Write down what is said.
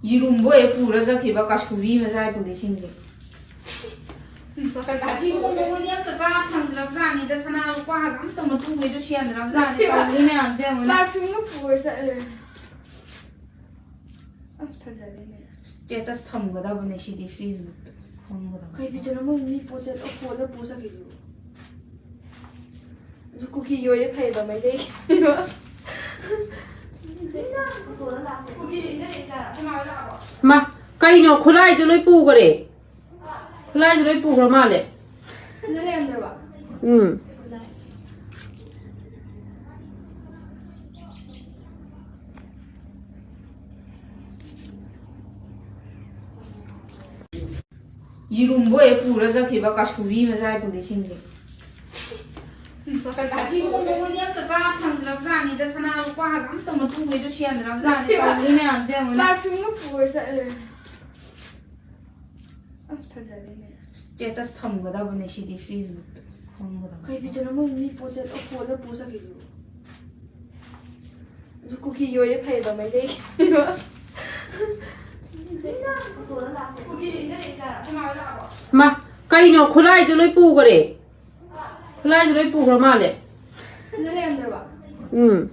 이름보에 뿌려서 기바가 수비 맞아야 부리신지. 이모모니한테 자 상드랍자니다 사나고 하감도 뭐 두고도 시안드랍자니다 우리면 되면. parfümü 뿌려서. 스테이터스 탐거다 보네 시디 페이스북 탐거다. 가이비드는 뭐미 보자 폴로 보자 기도. 쿠키 요리 파이바 마이데. 마, 까이노 콜라이 줄을 뿌그래. 콜라이 줄을 뿌그러 말래. hanmndro. 응. 이름보에 뿌려서 기바가 수비 맞아야 부리신지. 이모모니한테 자 상드랍자니다 사나고 하감도 뭐 두고도 시안드랍자니다 우리면 되면. parfümü 뿌려서. 스테이터스 탐거다 보네 시디 페이스북 탐거다. 가이비드는 뭐미 보자 폴로 보자 기도. 쿠키 요리 파이바 마이데. 마, 까이노 콜라이 줄을 뿌그래. 콜라이 줄을 뿌그러 말래. hanmndro. 응.